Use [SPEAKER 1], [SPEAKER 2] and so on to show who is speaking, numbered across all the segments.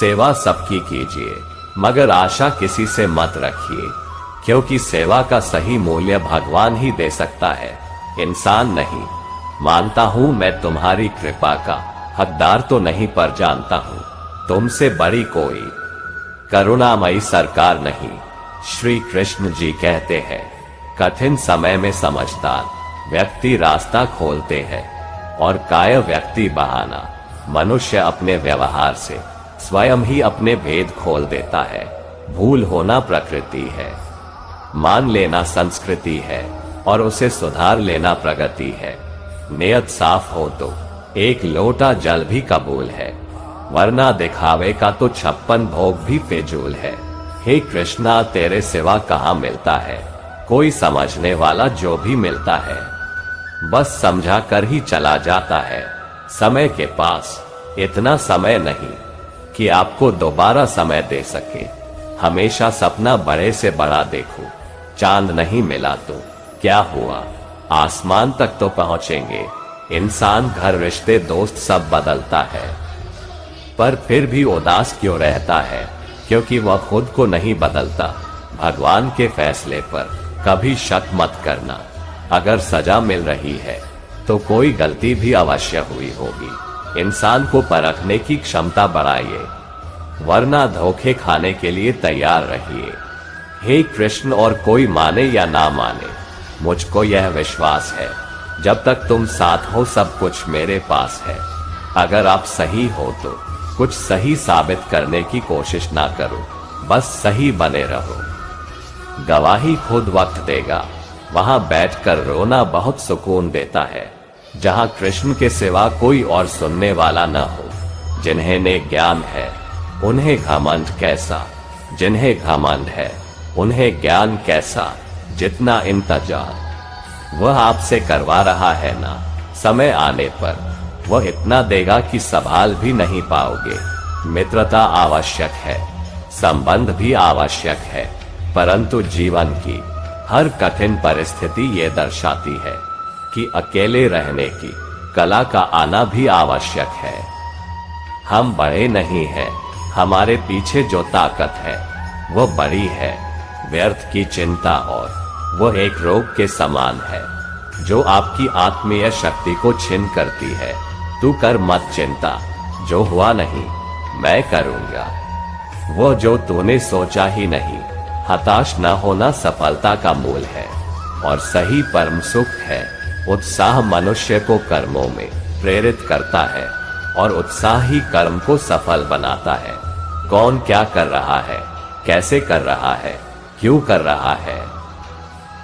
[SPEAKER 1] सेवा सबकी कीजिए, मगर आशा किसी से मत रखिए, क्योंकि सेवा का सही मूल्य भगवान ही दे सकता है, इंसान नहीं। मानता हूं मैं तुम्हारी कृपा का हकदार तो नहीं, पर जानता हूं तुमसे बड़ी कोई करुणामयी सरकार नहीं। श्री कृष्ण जी कहते हैं, कठिन समय में समझदार व्यक्ति रास्ता खोलते हैं और काय व्यक्ति बहाना। मनुष्य अपने व्यवहार से स्वयं ही अपने भेद खोल देता है। भूल होना प्रकृति है, मान लेना संस्कृति है और उसे सुधार लेना प्रगति है। नियत साफ हो तो एक लोटा जल भी कबूल है, वरना दिखावे का तो 56 भोग भी फिजूल है। हे कृष्णा, तेरे सिवा कहाँ मिलता है कोई समझने वाला, जो भी मिलता है बस समझा कर ही चला जाता है। समय के पास इतना समय नहीं कि आपको दोबारा समय दे सके। हमेशा सपना बड़े से बड़ा देखो, चांद नहीं मिला तो क्या हुआ, आसमान तक तो पहुंचेंगे। इंसान, घर, रिश्ते, दोस्त सब बदलता है, पर फिर भी उदास क्यों रहता है, क्योंकि वह खुद को नहीं बदलता। भगवान के फैसले पर कभी शक मत करना। अगर सजा मिल रही है तो कोई गलती भी अवश्य हुई होगी। इंसान को परखने की क्षमता बढ़ाइए, वरना धोखे खाने के लिए तैयार रहिए। हे कृष्ण, और कोई माने या ना माने, मुझको यह विश्वास है, जब तक तुम साथ हो सब कुछ मेरे पास है। अगर आप सही हो तो कुछ सही साबित करने की कोशिश ना करो, बस सही बने रहो। गवाही खुद वक्त देगा। वहां बैठकर रोना बहुत सुकून देता है, जहां कृष्ण के सिवा कोई और सुनने वाला न हो। जिन्हें ने ज्ञान है उन्हें घमंड कैसा, जिन्हें घमंड है उन्हें ज्ञान कैसा। जितना इंतजार वह आपसे करवा रहा है ना, समय आने पर वह इतना देगा कि संभाल भी नहीं पाओगे। मित्रता आवश्यक है, संबंध भी आवश्यक है, परंतु जीवन की हर कठिन परिस्थिति ये दर्शाती है कि अकेले रहने की कला का आना भी आवश्यक है। हम बड़े नहीं हैं, हमारे पीछे जो ताकत है वो बड़ी है। व्यर्थ की चिंता और वह एक रोग के समान है, जो आपकी आत्मीय शक्ति को छीन करती है। तू कर मत चिंता, जो हुआ नहीं मैं करूंगा, वो जो तूने सोचा ही नहीं। हताश न होना सफलता का मूल है और सही परम सुख है। उत्साह मनुष्य को कर्मों में प्रेरित करता है और उत्साह ही कर्म को सफल बनाता है। कौन क्या कर रहा है, कैसे कर रहा है, क्यों कर रहा है,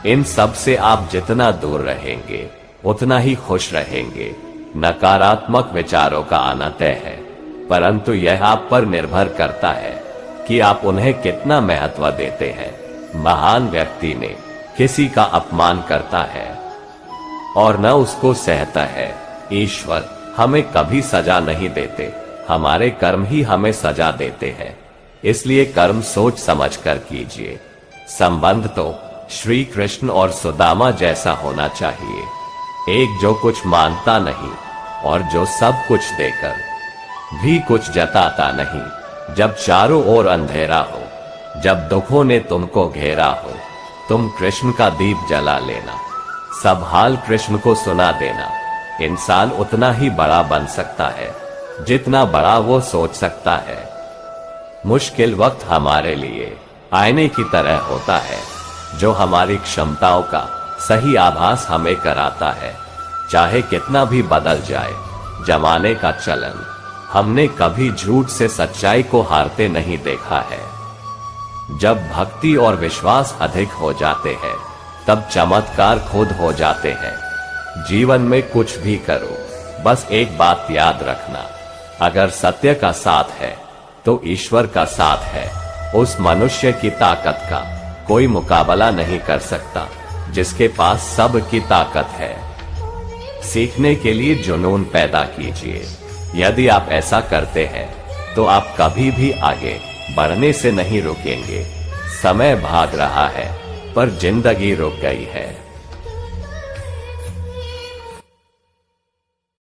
[SPEAKER 1] इन सब से आप जितना दूर रहेंगे उतना ही खुश रहेंगे। नकारात्मक विचारों का आना तय है, परंतु यह आप पर निर्भर करता है कि आप उन्हें कितना महत्व देते हैं। महान व्यक्ति ने किसी का अपमान करता है और न उसको सहता है। ईश्वर हमें कभी सजा नहीं देते, हमारे कर्म ही हमें सजा देते हैं। इसलिए कर्म सोच समझ कर कीजिए। संबंध तो श्री कृष्ण और सुदामा जैसा होना चाहिए, एक जो कुछ मानता नहीं और जो सब कुछ देकर भी कुछ जताता नहीं। जब चारों ओर अंधेरा हो, जब दुखों ने तुमको घेरा हो, तुम कृष्ण का दीप जला लेना, सब हाल कृष्ण को सुना देना। इंसान उतना ही बड़ा बन सकता है जितना बड़ा वो सोच सकता है। मुश्किल वक्त हमारे लिए आईने की तरह होता है, जो हमारी क्षमताओं का सही आभास हमें कराता है। चाहे कितना भी बदल जाए जमाने का चलन, हमने कभी झूठ से सच्चाई को हारते नहीं देखा है। जब भक्ति और विश्वास अधिक हो जाते हैं, तब चमत्कार खुद हो जाते हैं। जीवन में कुछ भी करो, बस एक बात याद रखना, अगर सत्य का साथ है तो ईश्वर का साथ है। उस मनुष्य की ताकत का कोई मुकाबला नहीं कर सकता जिसके पास सब की ताकत है। सीखने के लिए जुनून पैदा कीजिए। यदि आप ऐसा करते हैं तो आप कभी भी आगे बढ़ने से नहीं रुकेंगे। समय भाग रहा है पर जिंदगी रुक गई है।